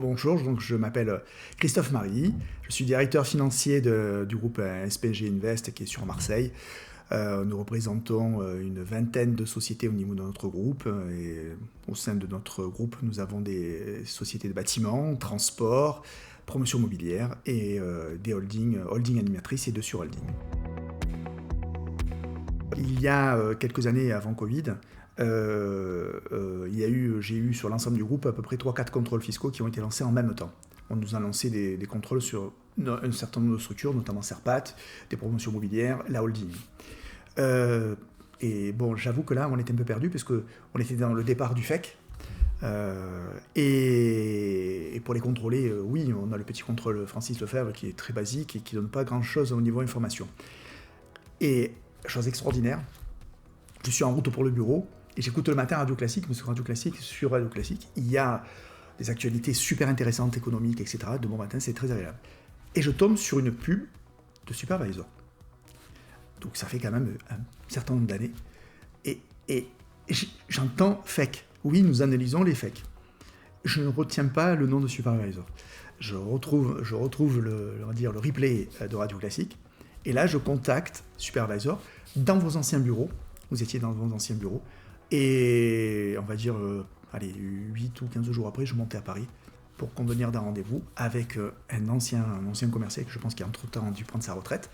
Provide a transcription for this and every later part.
Bonjour, donc je m'appelle Christophe Marie, je suis directeur financier du groupe SPG Invest qui est sur Marseille. Nous représentons une vingtaine de sociétés au niveau de notre groupe et au sein de notre groupe nous avons des sociétés de bâtiments, transport, promotion immobilière et des holding animatrices et de surholding. Il y a quelques années avant Covid, j'ai eu sur l'ensemble du groupe à peu près 3-4 contrôles fiscaux qui ont été lancés en même temps. On nous a lancé des contrôles sur un certain nombre de structures, notamment Serpat, des promotions immobilières, la holding. Et bon, j'avoue que là, on était un peu perdu parce qu'on était dans le départ du FEC. Et pour les contrôler, oui, on a le petit contrôle Francis Lefebvre qui est très basique et qui ne donne pas grand-chose au niveau information. Et chose extraordinaire, je suis en route pour le bureau et j'écoute le matin Radio Classique, parce que sur Radio Classique, il y a des actualités super intéressantes, économiques, etc. De bon matin, c'est très agréable. Et je tombe sur une pub de Supervisor. Donc ça fait quand même un certain nombre d'années. Et j'entends FEC. Oui, nous analysons les FEC. Je ne retiens pas le nom de Supervisor. Je retrouve le replay de Radio Classique. Et là, je contacte Supervisor dans vos anciens bureaux. Vous étiez dans vos anciens bureaux. Et on va dire, 8 ou 15 jours après, je montais à Paris pour convenir d'un rendez-vous avec un ancien commercial que je pense qu'il a entre-temps dû prendre sa retraite.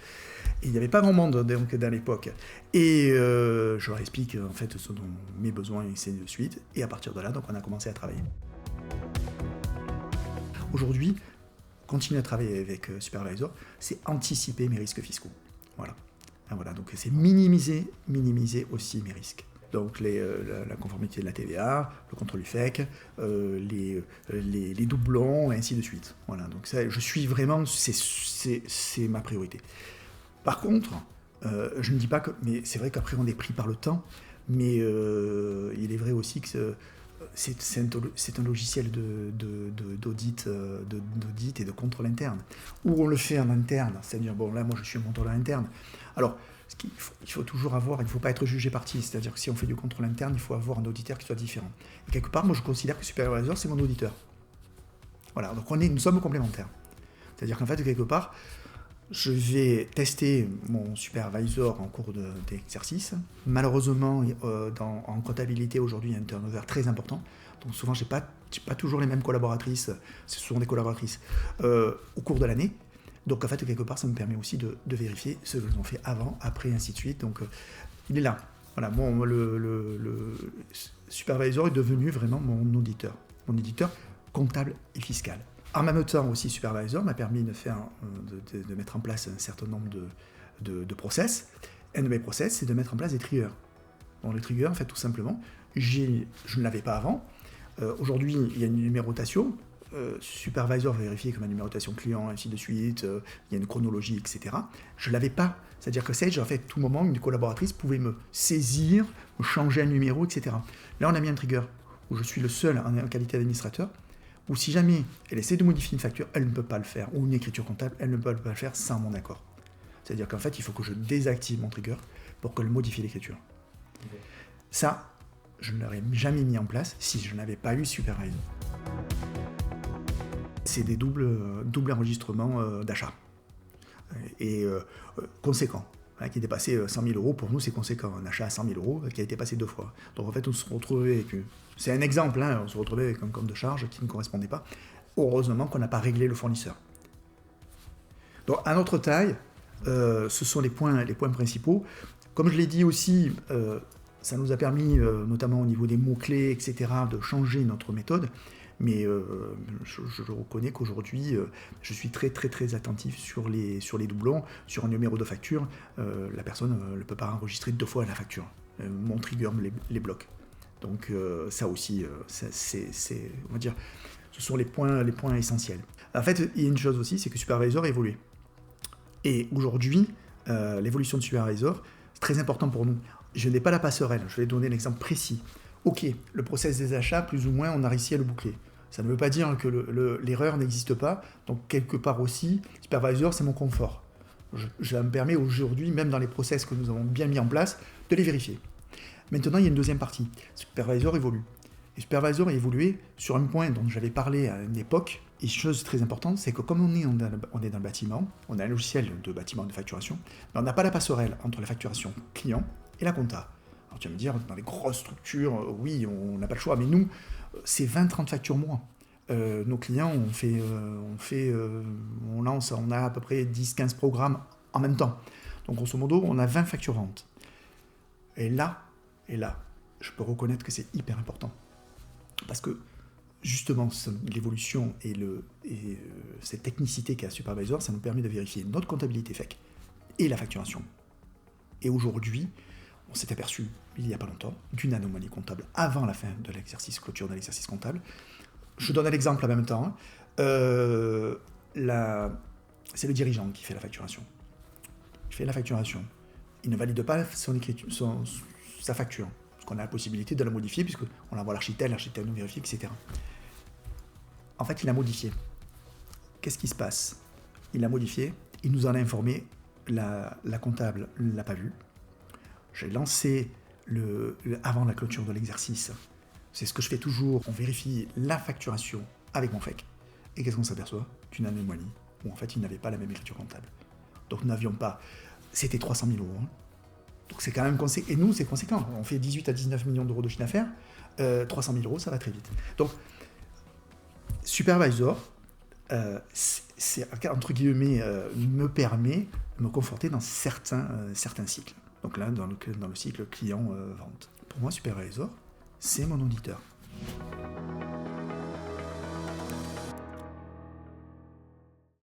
Et il n'y avait pas grand monde donc, dans l'époque. Et je leur explique en fait ce dont mes besoins et ainsi de suite. Et à partir de là, donc, on a commencé à travailler. Aujourd'hui, continuer à travailler avec Supervisor, c'est anticiper mes risques fiscaux. Voilà, donc c'est minimiser aussi mes risques. Donc la conformité de la TVA, le contrôle du FEC, les doublons, et ainsi de suite. Voilà, donc ça, je suis vraiment, c'est ma priorité. Par contre, je ne dis pas que, mais c'est vrai qu'après on est pris par le temps, mais il est vrai aussi que c'est un logiciel d'audit et de contrôle interne, où on le fait en interne, c'est-à-dire, bon là moi je suis un contrôleur interne, alors il faut toujours avoir, il ne faut pas être jugé parti, c'est-à-dire que si on fait du contrôle interne, il faut avoir un auditeur qui soit différent. Et quelque part, moi je considère que Supervisor c'est mon auditeur. Voilà, donc nous sommes complémentaires. C'est-à-dire qu'en fait, quelque part, je vais tester mon Supervisor en cours d'exercice. Malheureusement, en comptabilité, aujourd'hui, il y a un turnover très important. Donc souvent, je n'ai pas toujours les mêmes collaboratrices. Ce sont des collaboratrices au cours de l'année. Donc en fait, quelque part, ça me permet aussi de vérifier ce que j'en fais avant, après, ainsi de suite. Donc il est là. Voilà, le Supervisor est devenu vraiment mon auditeur comptable et fiscal. En même temps aussi, Supervisor m'a permis de mettre en place un certain nombre de process. Un de mes process, c'est de mettre en place des triggers. Bon, les triggers, en fait, tout simplement, je ne l'avais pas avant. Aujourd'hui, il y a une numérotation. Supervisor va vérifier que ma numérotation client, ainsi de suite. Il y a une chronologie, etc. Je ne l'avais pas. C'est-à-dire que Sage, en fait, tout moment, une collaboratrice pouvait me saisir, me changer un numéro, etc. Là, on a mis un trigger où je suis le seul en qualité d'administrateur, ou si jamais elle essaie de modifier une facture, elle ne peut pas le faire, ou une écriture comptable, elle ne peut pas le faire sans mon accord. C'est-à-dire qu'en fait, il faut que je désactive mon trigger pour qu'elle modifie l'écriture. Okay. Ça, je ne l'aurais jamais mis en place si je n'avais pas eu Supervisor. C'est des doubles enregistrements d'achat. Et conséquent. Qui était passé 100 000 euros, pour nous c'est conséquent, un achat à 100 000 euros qui a été passé 2 fois. Donc en fait on se retrouvait avec, c'est un exemple, on se retrouvait avec un compte de charge qui ne correspondait pas. Heureusement qu'on n'a pas réglé le fournisseur. Donc à notre taille, ce sont les points principaux. Comme je l'ai dit aussi, ça nous a permis, notamment au niveau des mots-clés, etc., de changer notre méthode. Mais je reconnais qu'aujourd'hui, je suis très très très attentif sur les doublons, sur un numéro de facture. La personne ne peut pas enregistrer 2 fois la facture. Mon trigger me les bloque. Donc ça aussi, on va dire, ce sont les points essentiels. En fait, il y a une chose aussi, c'est que Supervisor a évolué. Et aujourd'hui, l'évolution de Supervisor, c'est très important pour nous. Je n'ai pas la passerelle, je vais donner l'exemple précis. Ok, le process des achats, plus ou moins, on a réussi à le boucler. Ça ne veut pas dire que l'erreur n'existe pas. Donc, quelque part aussi, Supervisor, c'est mon confort. Ça me permet aujourd'hui, même dans les process que nous avons bien mis en place, de les vérifier. Maintenant, il y a une deuxième partie. Supervisor évolue. Et Supervisor a évolué sur un point dont j'avais parlé à une époque. Et chose très importante, c'est que comme on est dans le bâtiment, on a un logiciel de bâtiment de facturation, mais on n'a pas la passerelle entre la facturation client et la compta. Alors tu vas me dire, dans les grosses structures, oui, on n'a pas le choix, mais nous, c'est 20-30 factures mois. Nos clients, on a à peu près 10-15 programmes en même temps. Donc grosso modo, on a 20 facturantes. Et là, je peux reconnaître que c'est hyper important. Parce que justement, l'évolution et cette technicité qu'a Supervisor, ça nous permet de vérifier notre comptabilité FEC et la facturation. Et aujourd'hui, on s'est aperçu, il n'y a pas longtemps, d'une anomalie comptable avant la fin de l'exercice, clôture de l'exercice comptable. Je donne un exemple en même temps. C'est le dirigeant qui fait la facturation. Il fait la facturation. Il ne valide pas sa facture. Parce qu'on a la possibilité de la modifier, puisqu'on l'envoie à l'architecte nous vérifie, etc. En fait, il a modifié. Qu'est-ce qui se passe? Il a modifié, il nous en a informé, la comptable ne l'a pas vu. J'ai lancé avant la clôture de l'exercice. C'est ce que je fais toujours. On vérifie la facturation avec mon FEC. Et qu'est-ce qu'on s'aperçoit? D'une anomalie où en fait, il n'avait pas la même écriture comptable. Donc nous n'avions pas... C'était 300 000 euros. Donc c'est quand même conséquent. Et nous, c'est conséquent. On fait 18 à 19 millions d'euros de chiffre d'affaires. 300 000 euros, ça va très vite. Donc, Supervisor, entre guillemets, me permet de me conforter dans certains cycles. Donc là, dans le cycle client-vente. Pour moi, Supervisor, c'est mon auditeur.